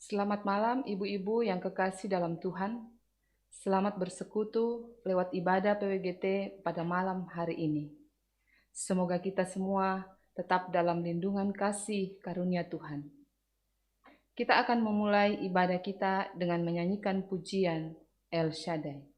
Selamat malam ibu-ibu yang kekasih dalam Tuhan. Selamat bersekutu lewat ibadah PWGT pada malam hari ini. Semoga kita semua tetap dalam lindungan kasih karunia Tuhan. Kita akan memulai ibadah kita dengan menyanyikan pujian El Shaddai.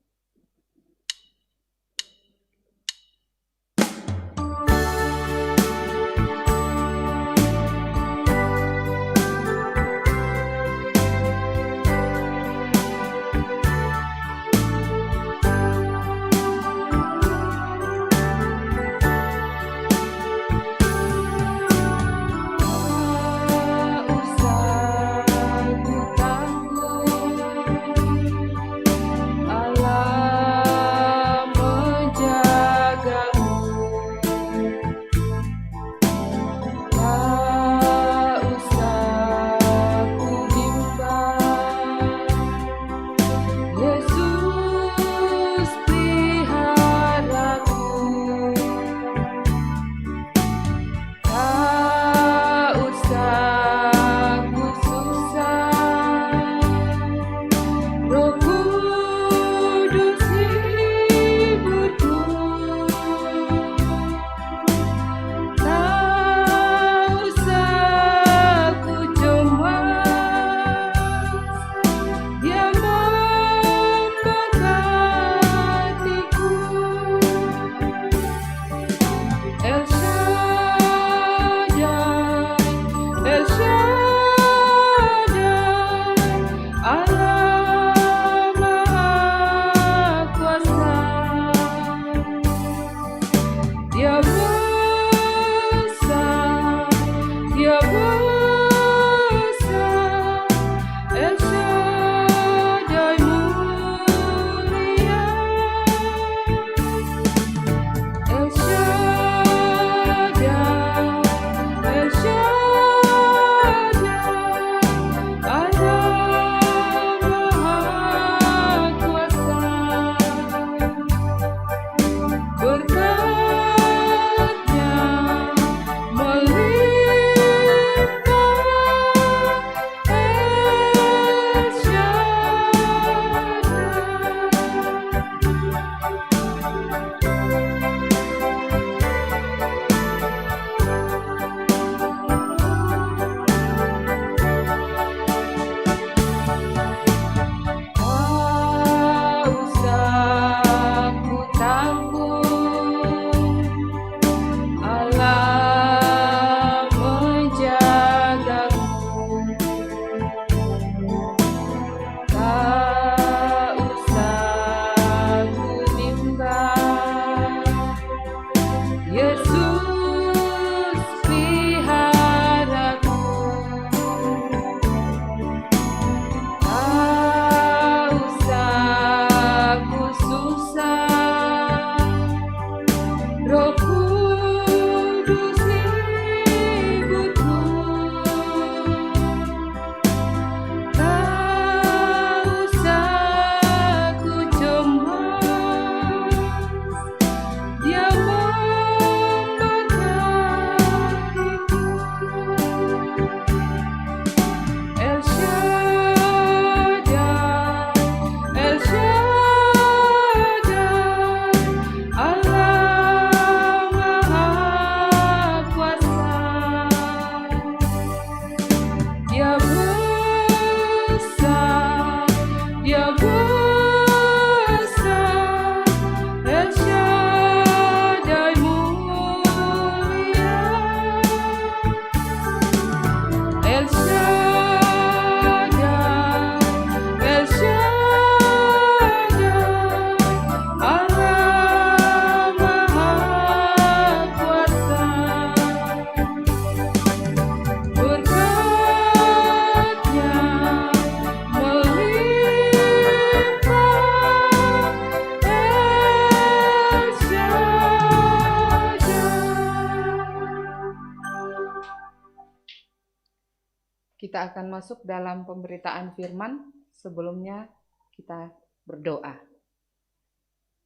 Kita akan masuk dalam pemberitaan firman. Sebelumnya kita berdoa.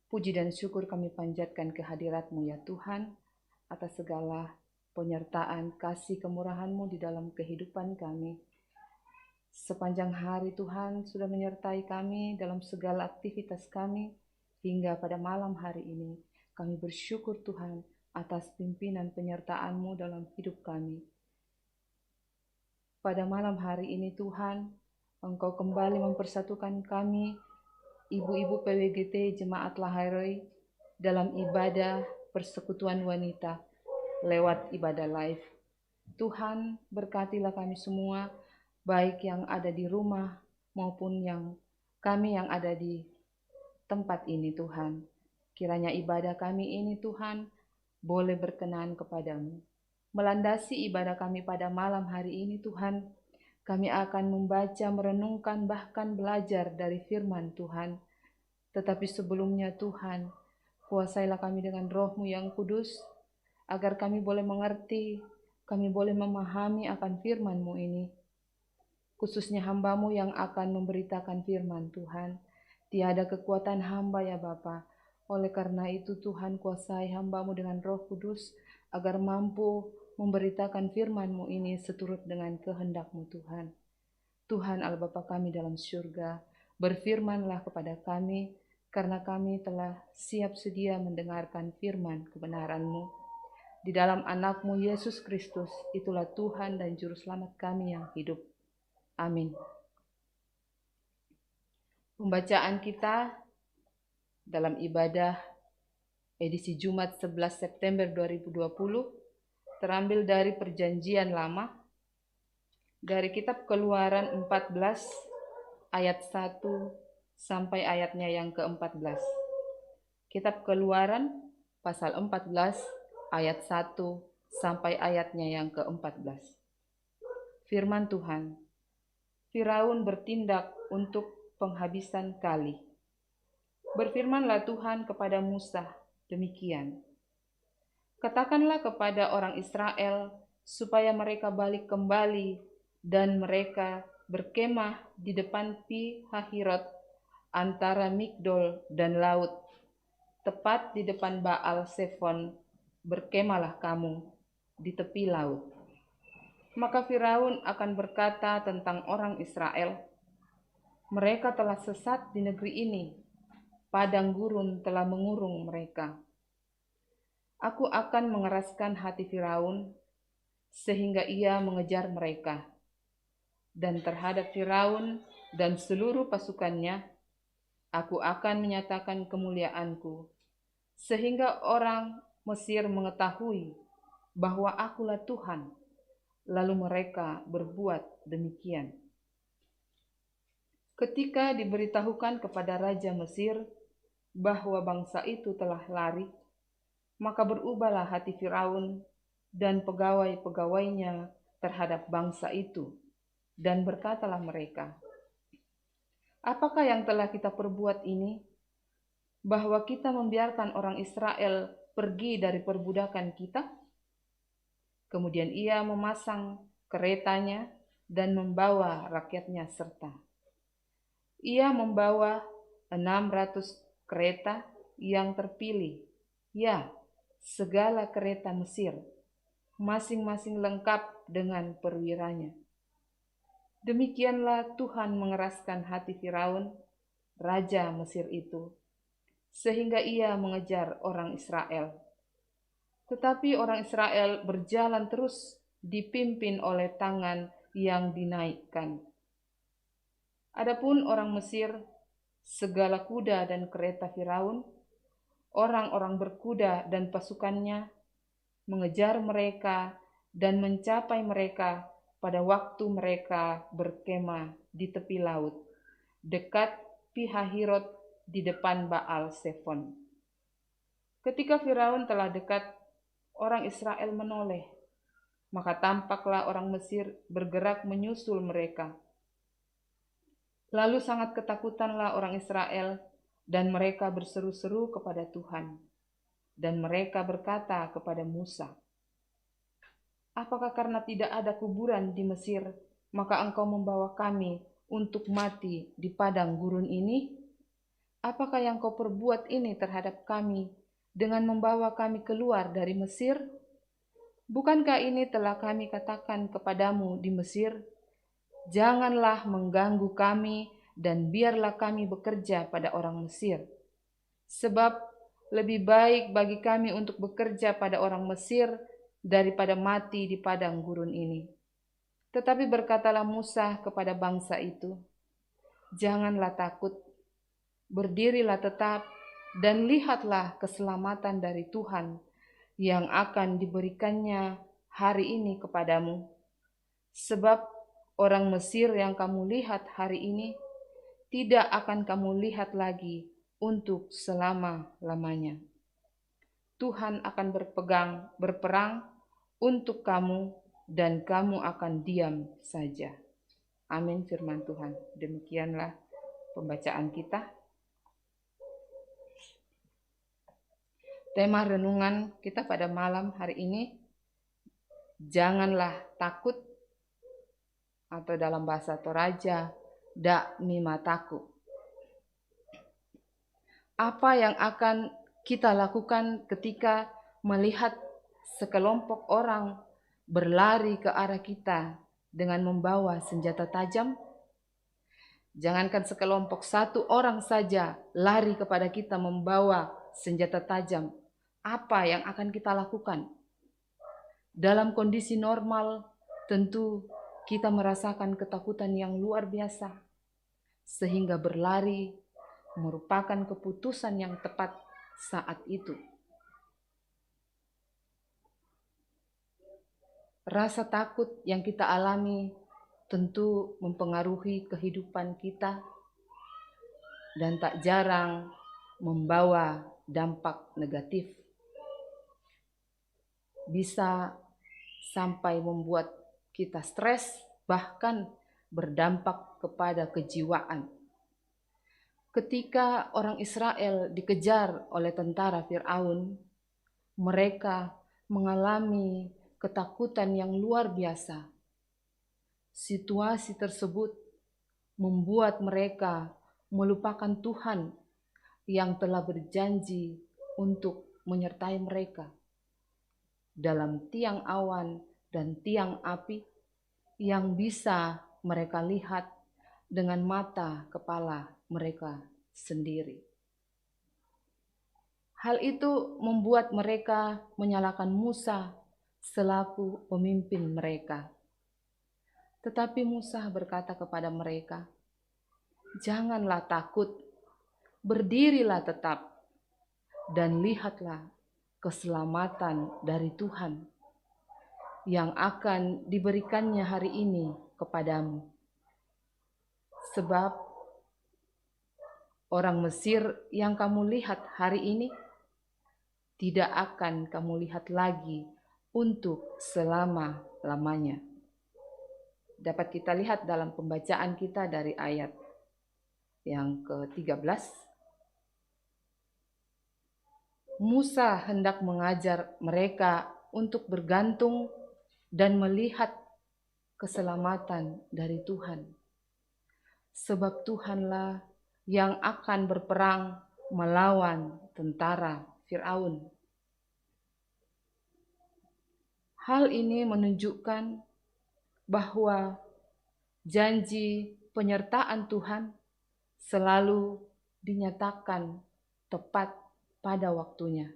Puji dan syukur kami panjatkan kehadirat-Mu ya Tuhan, atas segala penyertaan kasih kemurahan-Mu di dalam kehidupan kami. Sepanjang hari Tuhan sudah menyertai kami dalam segala aktivitas kami hingga pada malam hari ini. Kami bersyukur Tuhan atas pimpinan penyertaan-Mu dalam hidup kami. Pada malam hari ini Tuhan, Engkau kembali mempersatukan kami, ibu-ibu PWGT Jemaat Lahairoi, dalam ibadah persekutuan wanita lewat ibadah live. Tuhan, berkatilah kami semua, baik yang ada di rumah maupun kami yang ada di tempat ini Tuhan. Kiranya ibadah kami ini Tuhan boleh berkenan kepadamu. Melandasi ibadah kami pada malam hari ini Tuhan, kami akan membaca, merenungkan, bahkan belajar dari firman Tuhan. Tetapi sebelumnya Tuhan, kuasailah kami dengan Roh-Mu yang kudus, agar kami boleh mengerti, kami boleh memahami akan firman-Mu ini. Khususnya hamba-Mu yang akan memberitakan firman Tuhan. Tiada kekuatan hamba ya Bapa. Oleh karena itu Tuhan, kuasai hamba-Mu dengan Roh Kudus, agar mampu memberitakan firman-Mu ini seturut dengan kehendak-Mu Tuhan. Tuhan Allah Bapa kami dalam surga, berfirmanlah kepada kami, karena kami telah siap sedia mendengarkan firman kebenaran-Mu. Di dalam anak-Mu Yesus Kristus, itulah Tuhan dan Juru Selamat kami yang hidup. Amin. Pembacaan kita dalam ibadah edisi Jumat 11 September 2020 terambil dari Perjanjian Lama, dari kitab Keluaran 14 ayat 1 sampai ayatnya yang ke-14. Kitab Keluaran pasal 14 ayat 1 sampai ayatnya yang ke-14. Firman Tuhan, Firaun bertindak untuk penghabisan kali. Berfirmanlah Tuhan kepada Musa demikian. Katakanlah kepada orang Israel supaya mereka balik kembali dan mereka berkemah di depan Pi Hahirot antara Migdol dan laut, tepat di depan Baal Sefon. Berkemahlah kamu di tepi laut. Maka Firaun akan berkata tentang orang Israel, mereka telah sesat di negeri ini, padang gurun telah mengurung mereka. Aku akan mengeraskan hati Firaun, sehingga ia mengejar mereka. Dan terhadap Firaun dan seluruh pasukannya, aku akan menyatakan kemuliaanku, sehingga orang Mesir mengetahui bahwa akulah Tuhan. Lalu mereka berbuat demikian. Ketika diberitahukan kepada Raja Mesir bahwa bangsa itu telah lari, maka berubahlah hati Firaun dan pegawai-pegawainya terhadap bangsa itu, dan berkatalah mereka, apakah yang telah kita perbuat ini, bahwa kita membiarkan orang Israel pergi dari perbudakan kita? Kemudian ia memasang keretanya dan membawa rakyatnya serta. Ia membawa 600 kereta yang terpilih, ya, segala kereta Mesir, masing-masing lengkap dengan perwiranya. Demikianlah Tuhan mengeraskan hati Firaun, raja Mesir itu, sehingga ia mengejar orang Israel. Tetapi orang Israel berjalan terus dipimpin oleh tangan yang dinaikkan. Adapun orang Mesir, segala kuda dan kereta Firaun, orang-orang berkuda dan pasukannya, mengejar mereka dan mencapai mereka pada waktu mereka berkemah di tepi laut, dekat Pi Hahirot di depan Baal Sefon. Ketika Firaun telah dekat, orang Israel menoleh, maka tampaklah orang Mesir bergerak menyusul mereka. Lalu sangat ketakutanlah orang Israel, dan mereka berseru-seru kepada Tuhan. Dan mereka berkata kepada Musa, apakah karena tidak ada kuburan di Mesir, maka engkau membawa kami untuk mati di padang gurun ini? Apakah yang kau perbuat ini terhadap kami, dengan membawa kami keluar dari Mesir? Bukankah ini telah kami katakan kepadamu di Mesir? janganlah mengganggu kami dan biarlah kami bekerja pada orang Mesir. Sebab lebih baik bagi kami untuk bekerja pada orang Mesir daripada mati di padang gurun ini." Tetapi berkatalah Musa kepada bangsa itu, "Janganlah takut, berdirilah tetap dan lihatlah keselamatan dari Tuhan yang akan diberikannya hari ini kepadamu. Sebab orang Mesir yang kamu lihat hari ini tidak akan kamu lihat lagi untuk selama-lamanya. Tuhan akan berperang untuk kamu dan kamu akan diam saja." Amin, firman Tuhan. Demikianlah pembacaan kita. Tema renungan kita pada malam hari ini, janganlah takut, atau dalam bahasa Toraja, dak mimataku. Apa yang akan kita lakukan ketika melihat sekelompok orang berlari ke arah kita dengan membawa senjata tajam? Jangankan sekelompok, satu orang saja lari kepada kita membawa senjata tajam. Apa yang akan kita lakukan? Dalam kondisi normal, tentu kita merasakan ketakutan yang luar biasa, sehingga berlari merupakan keputusan yang tepat saat itu. Rasa takut yang kita alami tentu mempengaruhi kehidupan kita dan tak jarang membawa dampak negatif. Bisa sampai membuat kita stres, bahkan berdampak kepada kejiwaan. Ketika orang Israel dikejar oleh tentara Firaun, mereka mengalami ketakutan yang luar biasa. Situasi tersebut membuat mereka melupakan Tuhan yang telah berjanji untuk menyertai mereka dalam tiang awan dan tiang api yang bisa mereka lihat dengan mata kepala mereka sendiri. Hal itu membuat mereka menyalahkan Musa selaku pemimpin mereka. Tetapi Musa berkata kepada mereka, "Janganlah takut, berdirilah tetap dan lihatlah keselamatan dari Tuhan yang akan diberikannya hari ini kepadamu. Sebab orang Mesir yang kamu lihat hari ini tidak akan kamu lihat lagi untuk selama-lamanya." Dapat kita lihat dalam pembacaan kita dari ayat yang ke-13. Musa hendak mengajar mereka untuk bergantung dan melihat keselamatan dari Tuhan. Sebab Tuhanlah yang akan berperang melawan tentara Firaun. Hal ini menunjukkan bahwa janji penyertaan Tuhan selalu dinyatakan tepat pada waktunya.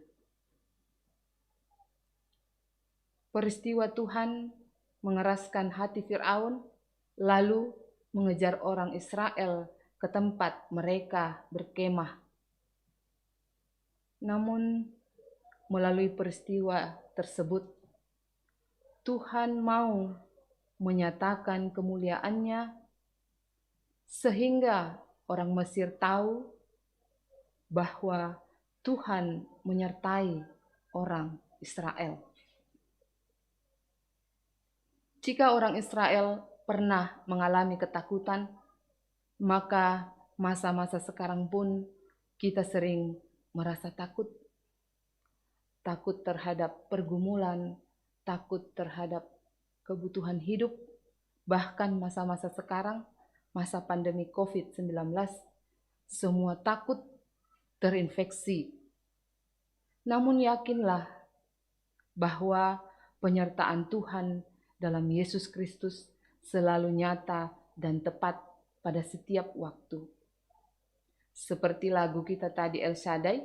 Peristiwa Tuhan mengeraskan hati Firaun, lalu mengejar orang Israel ke tempat mereka berkemah. Namun, melalui peristiwa tersebut, Tuhan mau menyatakan kemuliaan-Nya sehingga orang Mesir tahu bahwa Tuhan menyertai orang Israel. Jika orang Israel pernah mengalami ketakutan, maka masa-masa sekarang pun kita sering merasa takut. Takut terhadap pergumulan, takut terhadap kebutuhan hidup, bahkan masa-masa sekarang, masa pandemi COVID-19, semua takut terinfeksi. Namun yakinlah bahwa penyertaan Tuhan dalam Yesus Kristus selalu nyata dan tepat pada setiap waktu. Seperti lagu kita tadi El Shaddai,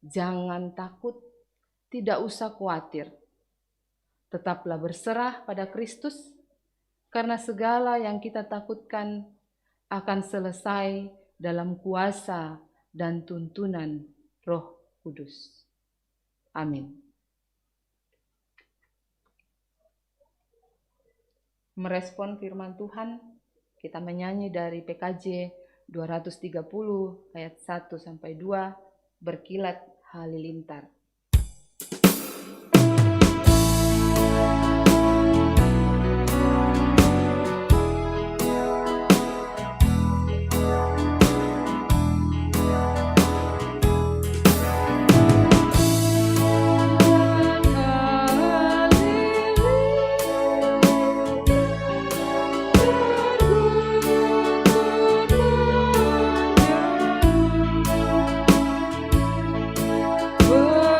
jangan takut, tidak usah khawatir. Tetaplah berserah pada Kristus, karena segala yang kita takutkan akan selesai dalam kuasa dan tuntunan Roh Kudus. Amin. Merespon firman Tuhan, kita menyanyi dari PKJ 230 ayat 1 sampai 2, Berkilat Halilintar. Oh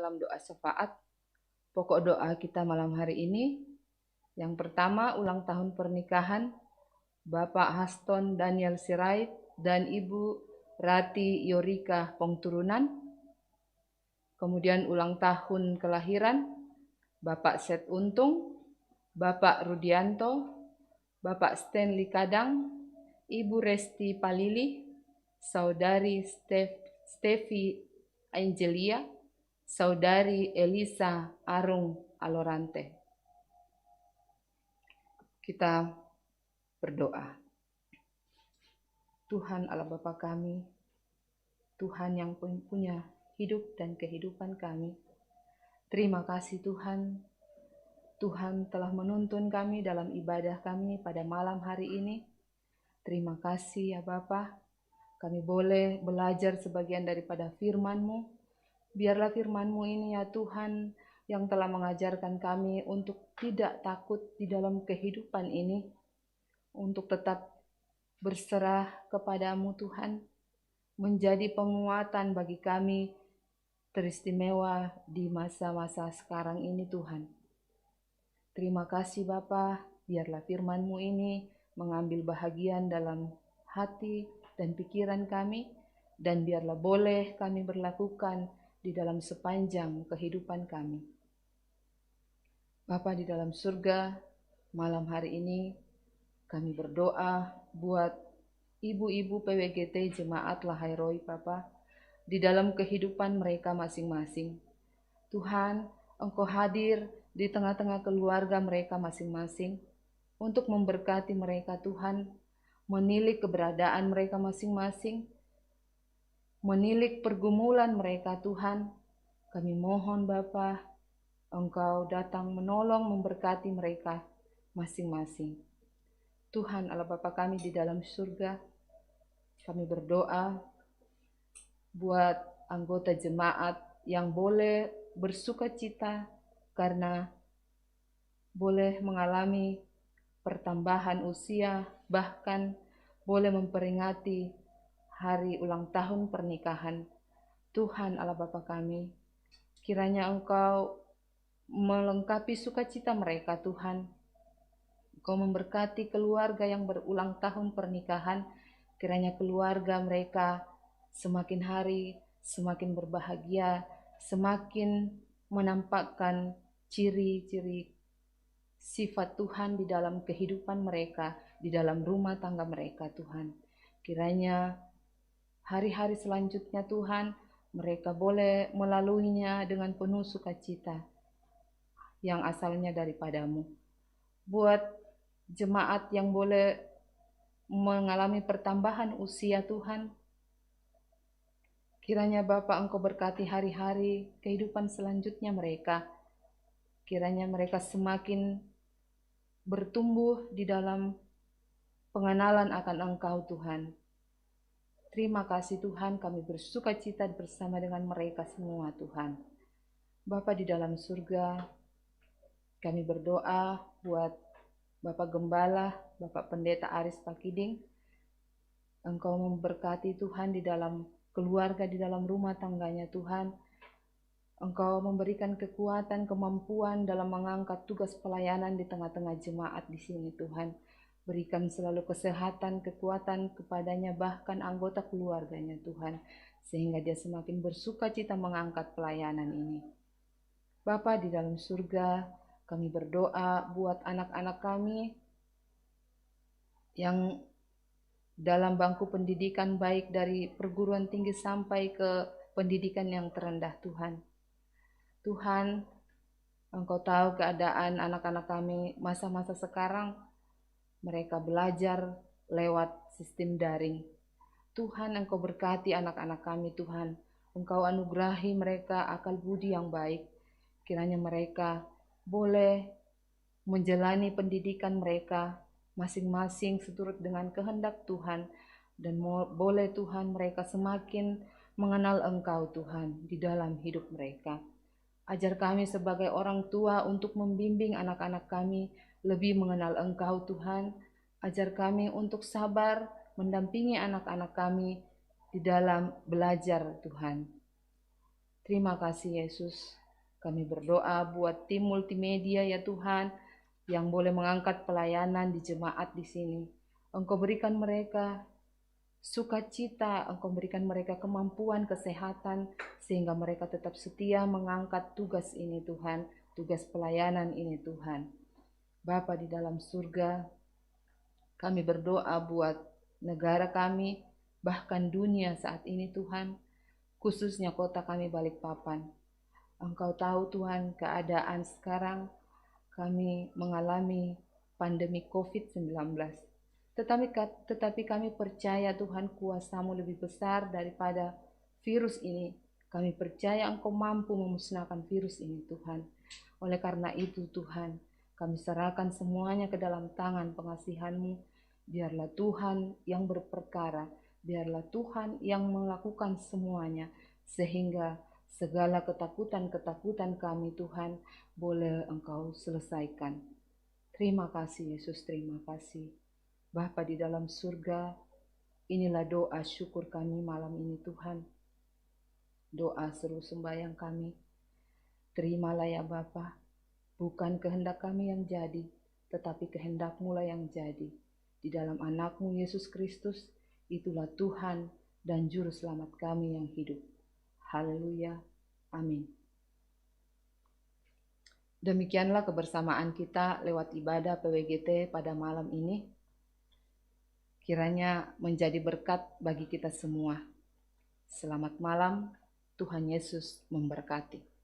dalam doa syafaat. Pokok doa kita malam hari ini, yang pertama ulang tahun pernikahan Bapak Haston Daniel Sirait dan Ibu Rati Yorika Pongturunan. Kemudian ulang tahun kelahiran Bapak Set Untung, Bapak Rudianto, Bapak Stanley Kadang, Ibu Resti Palili, Saudari Stevi Angelia, Saudari Elisa Arung Alorante. Kita berdoa. Tuhan Allah Bapa kami, Tuhan yang punya hidup dan kehidupan kami. Terima kasih Tuhan. Tuhan telah menuntun kami dalam ibadah kami pada malam hari ini. Terima kasih ya Bapa. Kami boleh belajar sebagian daripada firman-Mu. Biarlah firman-Mu ini ya Tuhan yang telah mengajarkan kami untuk tidak takut di dalam kehidupan ini. Untuk tetap berserah kepadamu Tuhan. Menjadi penguatan bagi kami teristimewa di masa-masa sekarang ini Tuhan. Terima kasih Bapa, biarlah firman-Mu ini mengambil bahagian dalam hati dan pikiran kami, dan biarlah boleh kami berlakukan di dalam sepanjang kehidupan kami. Bapa di dalam surga, malam hari ini kami berdoa buat ibu-ibu PWGT Jemaat Lahai Roy Bapa, di dalam kehidupan mereka masing-masing. Tuhan, Engkau hadir di tengah-tengah keluarga mereka masing-masing untuk memberkati mereka Tuhan, menilik keberadaan mereka masing-masing, menilik pergumulan mereka Tuhan. Kami mohon Bapa, Engkau datang menolong memberkati mereka masing-masing. Tuhan Allah Bapa kami di dalam surga, kami berdoa buat anggota jemaat yang boleh bersuka cita karena boleh mengalami pertambahan usia, bahkan boleh memperingati hari ulang tahun pernikahan. Tuhan Allah Bapa kami, kiranya Engkau melengkapi sukacita mereka Tuhan. Engkau memberkati keluarga yang berulang tahun pernikahan, kiranya keluarga mereka semakin hari semakin berbahagia, semakin menampakkan ciri-ciri sifat Tuhan di dalam kehidupan mereka, di dalam rumah tangga mereka Tuhan. Kiranya hari-hari selanjutnya Tuhan, mereka boleh melaluinya dengan penuh sukacita yang asalnya daripadamu. Buat jemaat yang boleh mengalami pertambahan usia Tuhan, kiranya Bapa Engkau berkati hari-hari kehidupan selanjutnya mereka. Kiranya mereka semakin bertumbuh di dalam pengenalan akan Engkau Tuhan. Terima kasih Tuhan, kami bersuka cita bersama dengan mereka semua Tuhan. Bapa di dalam surga, kami berdoa buat Bapak Gembala, Bapak Pendeta Aris Pakiding. Engkau memberkati Tuhan di dalam keluarga, di dalam rumah tangganya Tuhan. Engkau memberikan kekuatan, kemampuan dalam mengangkat tugas pelayanan di tengah-tengah jemaat di sini Tuhan. Berikan selalu kesehatan, kekuatan kepadanya, bahkan anggota keluarganya Tuhan, sehingga dia semakin bersuka cita mengangkat pelayanan ini. Bapa di dalam surga, kami berdoa buat anak-anak kami yang dalam bangku pendidikan, baik dari perguruan tinggi sampai ke pendidikan yang terendah Tuhan. Tuhan, Engkau tahu keadaan anak-anak kami masa-masa sekarang, mereka belajar lewat sistem daring. Tuhan, Engkau berkati anak-anak kami Tuhan. Engkau anugerahi mereka akal budi yang baik. Kiranya mereka boleh menjalani pendidikan mereka masing-masing seturut dengan kehendak Tuhan. Dan boleh Tuhan mereka semakin mengenal Engkau Tuhan di dalam hidup mereka. Ajar kami sebagai orang tua untuk membimbing anak-anak kami lebih mengenal Engkau Tuhan. Ajar kami untuk sabar mendampingi anak-anak kami di dalam belajar Tuhan. Terima kasih Yesus. Kami berdoa buat tim multimedia ya Tuhan, yang boleh mengangkat pelayanan di jemaat di sini. Engkau berikan mereka sukacita, Engkau berikan mereka kemampuan, kesehatan, sehingga mereka tetap setia mengangkat tugas ini Tuhan, tugas pelayanan ini Tuhan. Bapa di dalam surga, kami berdoa buat negara kami, bahkan dunia saat ini Tuhan, khususnya kota kami Balikpapan. Engkau tahu Tuhan keadaan sekarang, kami mengalami pandemi COVID-19. Tetapi kami percaya Tuhan, kuasa-Mu lebih besar daripada virus ini. Kami percaya Engkau mampu memusnahkan virus ini Tuhan. Oleh karena itu Tuhan, kami serahkan semuanya ke dalam tangan pengasihan-Mu. Biarlah Tuhan yang berperkara, biarlah Tuhan yang melakukan semuanya, sehingga segala ketakutan-ketakutan kami Tuhan boleh Engkau selesaikan. Terima kasih Yesus, terima kasih. Bapa di dalam surga, inilah doa syukur kami malam ini Tuhan. Doa seru sembahyang kami. Terimalah ya Bapa, bukan kehendak kami yang jadi, tetapi kehendak-Mu lah yang jadi. Di dalam anak-Mu Yesus Kristus, itulah Tuhan dan Juru Selamat kami yang hidup. Haleluya, amin. Demikianlah kebersamaan kita lewat ibadah PWGT pada malam ini. Kiranya menjadi berkat bagi kita semua. Selamat malam, Tuhan Yesus memberkati.